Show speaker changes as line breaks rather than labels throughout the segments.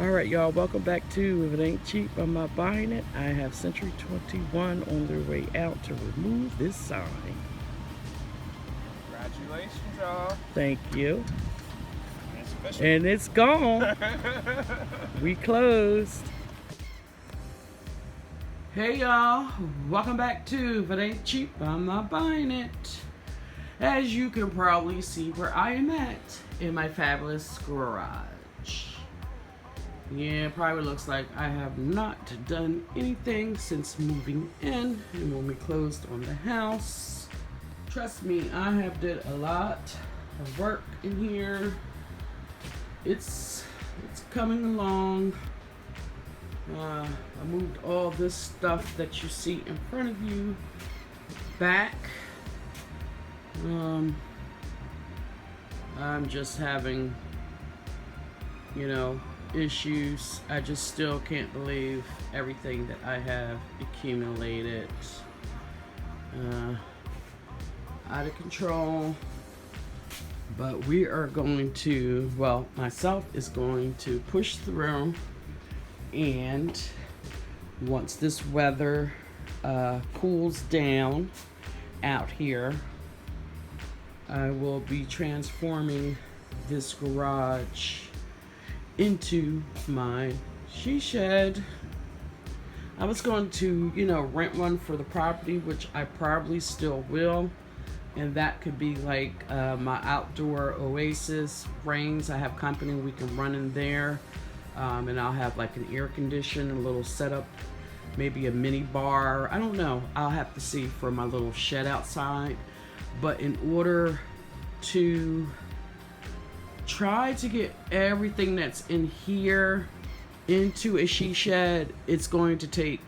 Alright, y'all, welcome back to If It Ain't Cheap, I'm Not Buying It. I have Century 21 on their way out to remove this sign.
Congratulations, y'all.
Thank you.
It's official.
And it's gone. We closed. Hey, y'all, welcome back to If It Ain't Cheap, I'm Not Buying It. As you can probably see where I am at in my fabulous garage. Yeah, probably looks like I have not done anything since moving in and when we closed on the house. Trust me, I have did a lot of work in here. It's coming along. I moved all this stuff that you see in front of you back. I'm just having, issues. I just still can't believe everything that I have accumulated. Out of control. But we are going to, myself is going to push through, and once this weather cools down out here, I will be transforming this garage into my she shed. I was going to, rent one for the property, which I probably still will. And that could be like my outdoor oasis. Rains, I have company we can run in there. And I'll have like an air condition, a little setup, maybe a mini bar. I don't know. I'll have to see for my little shed outside. But in order to try to get everything that's in here into a she shed, it's going to take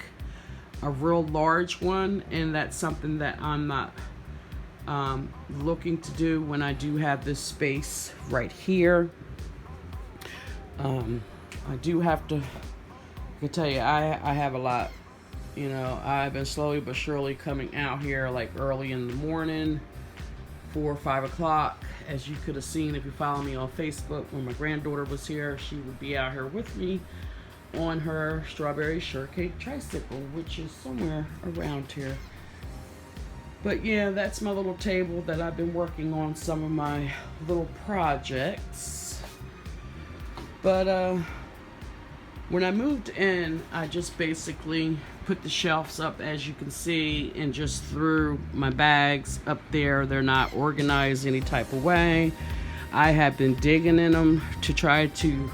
a real large one, and that's something that I'm not looking to do when I do have this space right here. I do have to, I can tell you, I have a lot. I've been slowly but surely coming out here like early in the morning, 4 or 5 o'clock. As you could have seen if you follow me on Facebook, when my granddaughter was here, she would be out here with me on her strawberry shortcake tricycle, which is somewhere around here. But yeah, that's my little table that I've been working on some of my little projects. But when I moved in, I just basically put the shelves up, as you can see, and just threw my bags up there. They're not organized any type of way. I have been digging in them to try to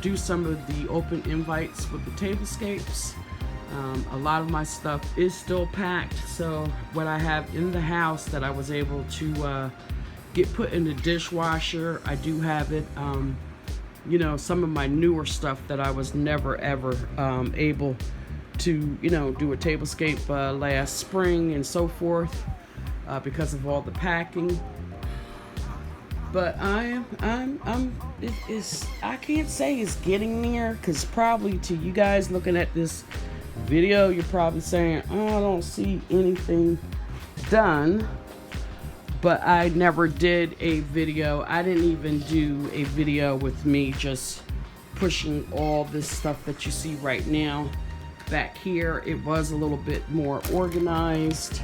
do some of the open invites with the tablescapes. A lot of my stuff is still packed, so what I have in the house that I was able to get put in the dishwasher, I do have it. Some of my newer stuff that I was never ever able to do a tablescape last spring and so forth because of all the packing. But I can't say it's getting there, because probably to you guys looking at this video, you're probably saying, oh, I don't see anything done. But I never did a video. I didn't even do a video with me just pushing all this stuff that you see right now back here. It was a little bit more organized.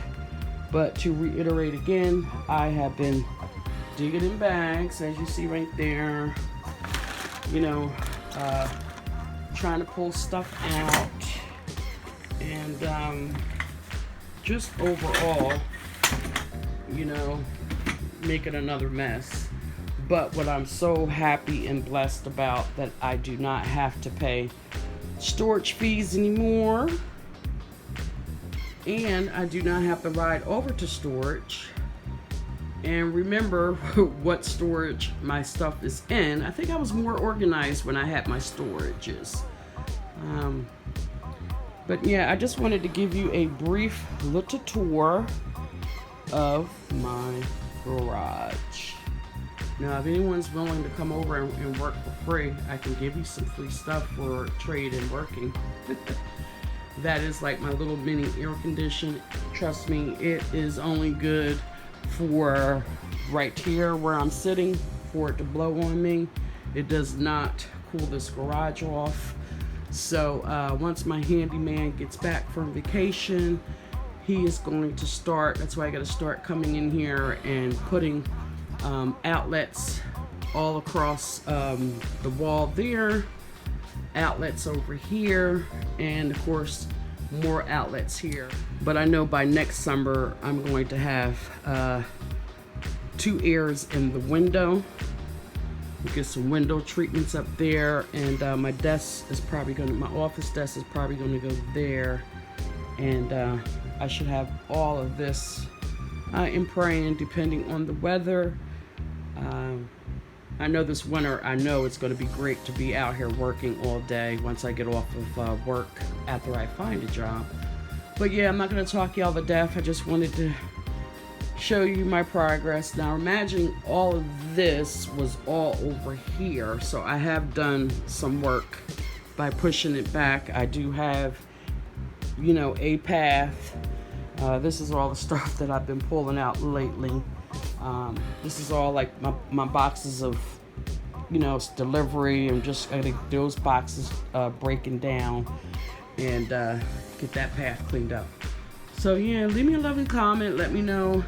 But to reiterate again, I have been digging in bags, as you see right there. Trying to pull stuff out. And just overall, making another mess. But what I'm so happy and blessed about, that I do not have to pay storage fees anymore, and I do not have to ride over to storage and remember what storage my stuff is in. I think I was more organized when I had my storages. But yeah, I just wanted to give you a brief little tour of my garage. Now, if anyone's willing to come over and work for free, I can give you some free stuff for trade and working. That is like my little mini air condition. Trust me, it is only good for right here where I'm sitting, for it to blow on me. It does not pull this garage off. So once my handyman gets back from vacation, he is going to start. That's why I got to start coming in here and putting outlets all across the wall there, outlets over here, and of course more outlets here. But I know by next summer I'm going to have 2 airs in the window. Get some window treatments up there, and my desk is probably going to, my office desk is probably going to go there, and I should have all of this in praying depending on the weather. I know this winter, I know it's going to be great to be out here working all day once I get off of work after I find a job. But yeah, I'm not going to talk y'all to death. I just wanted to show you my progress. Now imagine all of this was all over here, so I have done some work by pushing it back. I do have, you know, a path. This is all the stuff that I've been pulling out lately. This is all like my boxes of, you know, it's delivery. I'm just gonna get those boxes breaking down and get that path cleaned up. So yeah, leave me a loving comment. Let me know,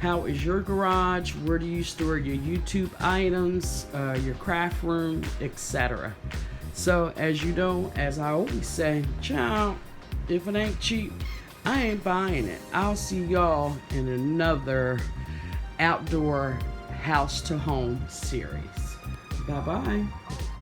how is your garage? Where do you store your YouTube items, your craft room, etc.? So as you know, as I always say, ciao. If it ain't cheap, I ain't buying it. I'll see y'all in another outdoor house to home series. Bye bye.